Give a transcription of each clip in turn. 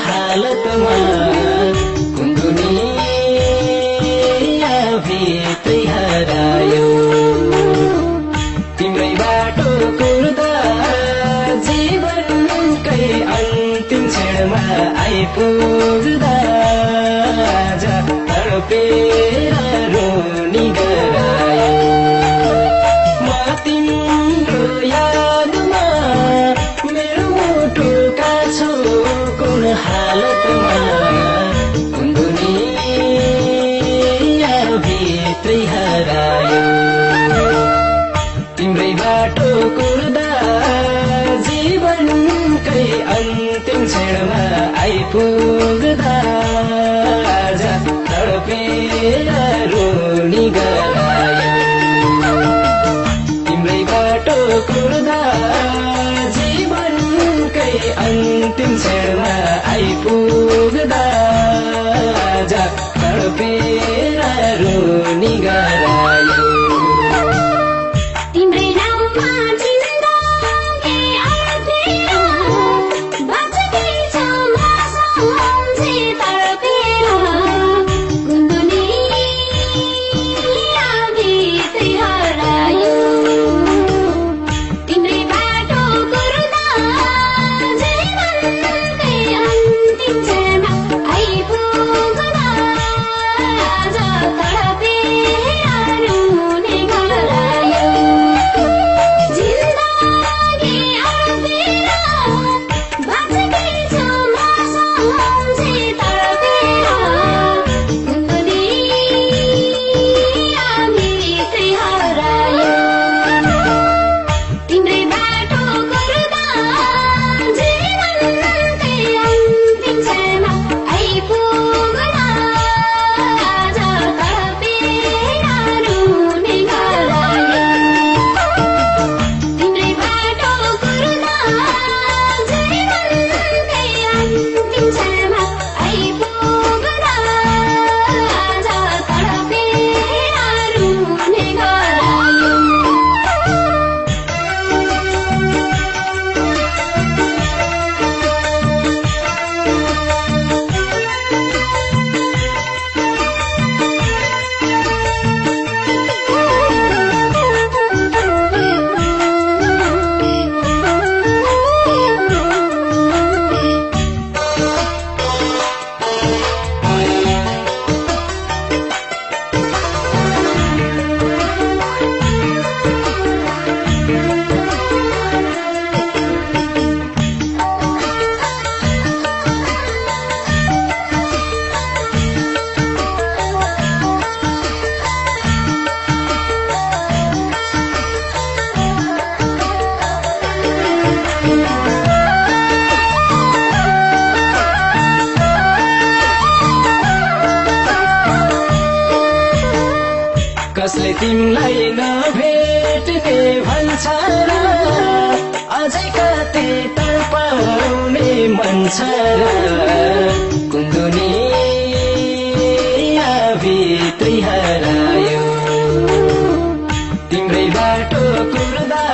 हालतमा कुन दुनिया भित्रै हरायो तिम्रै बाटो कुर्दा जीवनकै अन्तिम क्षणमा आइपुग्दा तडपेर रोनी गरायो म तिम्रो यादमा मेरो मुटुका छु कुन हालतमा कुन दुनिया भित्रै हरायो तिम्रै बाटो कुर्दा जीवनकै अन्तिम क्षणमा आइपुग्दा तडपेर रोनी गरायो तिम्रै बाटो कुर्दा जीवनकै अन्तिम क्षणमा आइपुग्दा तडपेर रोनी गरायो कसले तिमीलाई नभेट्ने भन्छ र अझै कति तडपाउने मन छ र कुन दुनिया भित्रै हरायो तिम्रै बाटो कुर्दा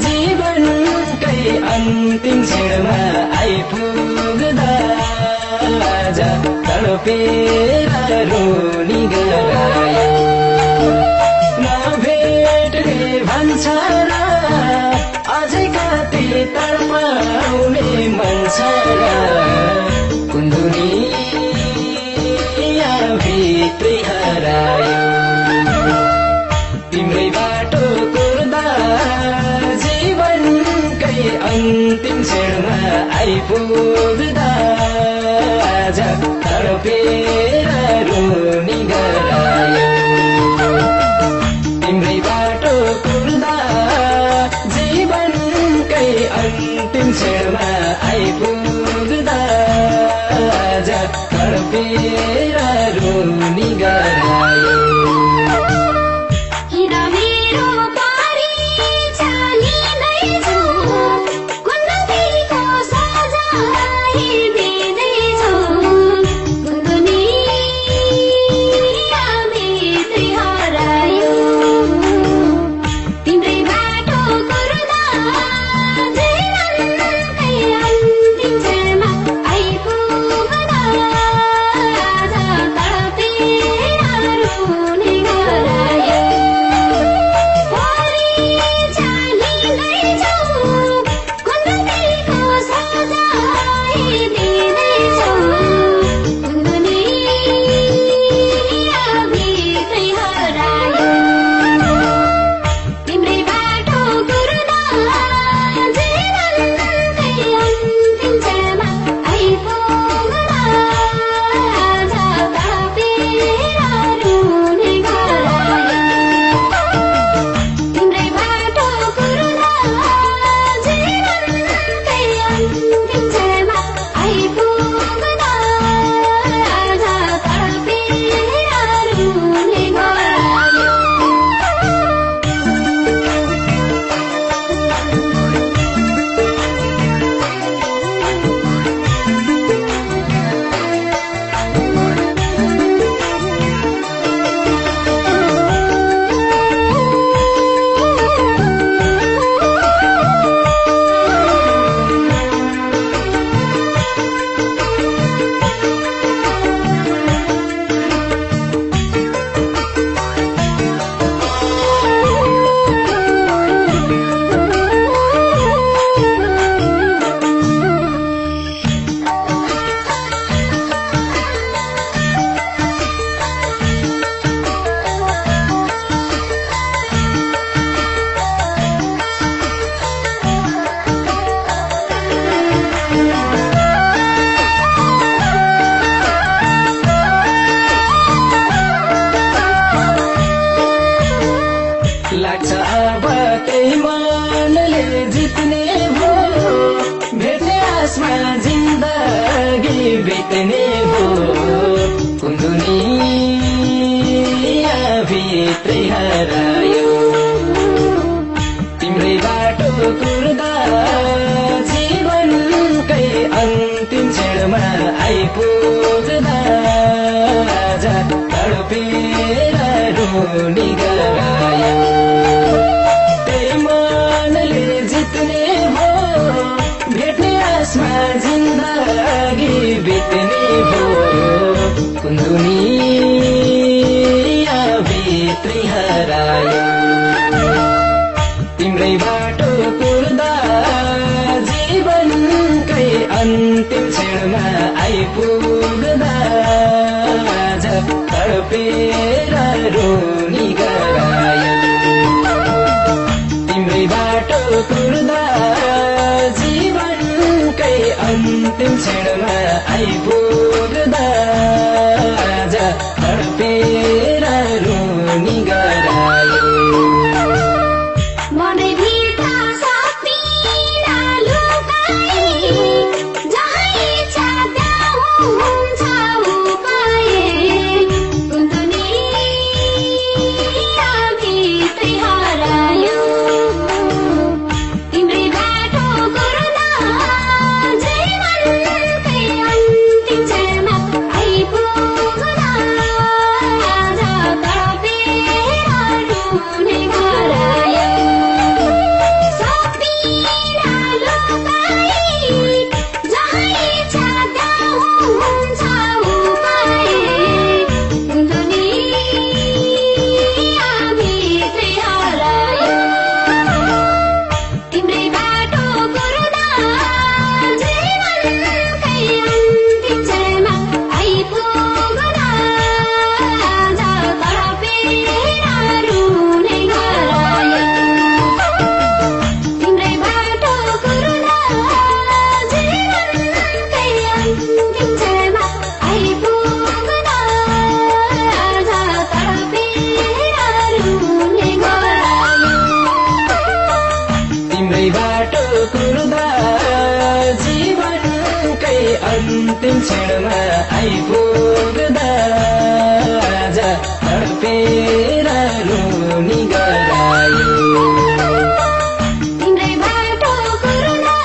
जीवनकै अन्तिम क्षणमा आइपुग्दा तडपेर रोनी गरायो नभेट्ने भन्छ र अझै कति तडपाउने मन छ र कुन दुनिया भित्रै हरायो तिम्रै बाटो कुर्दा जीवनकै अन्तिम क्षणमा आइपुग्दा तडपेर रोनी गरायो तिम्रै बाटो कुर्दा जीवनकै अन्तिम क्षणमा आइपुग्दा तडपेर रोनी गरायो आइपुग्दा आज तडपेर रुनी गरायो त्यही मनले जित्ने भो भेट्ने आसमा जिन्दगी बित्ने भो कुन दुनिया भित्री हरायो तिम्रै बाटो कुर्दा जीवनकै अन्तिम क्षणमा आइपुग्दा आज तडपेर रुनी गरायो तिम्रै बाटो कुर्दा जीवनकै अन्तिम क्षणमा आइपुग्दा आज तडपेर रुनी गरायो बाटो कुर्दा जीवनकै अन्तिम क्षणमा आइपुग्दा आज तडपेर रुनी गरायो तिम्रै बाटो कुर्दा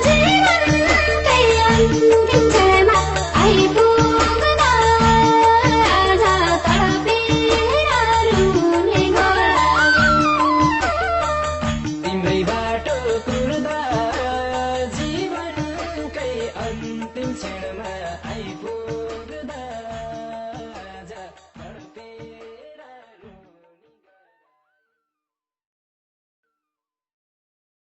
जीवनकै अन्तिम क्षणमा आइपुग्दा आज तडपेर रुनी तिम्रै बाटो कुर्दा जीवनकै अन्तिम क्षणमा आइपुग्दा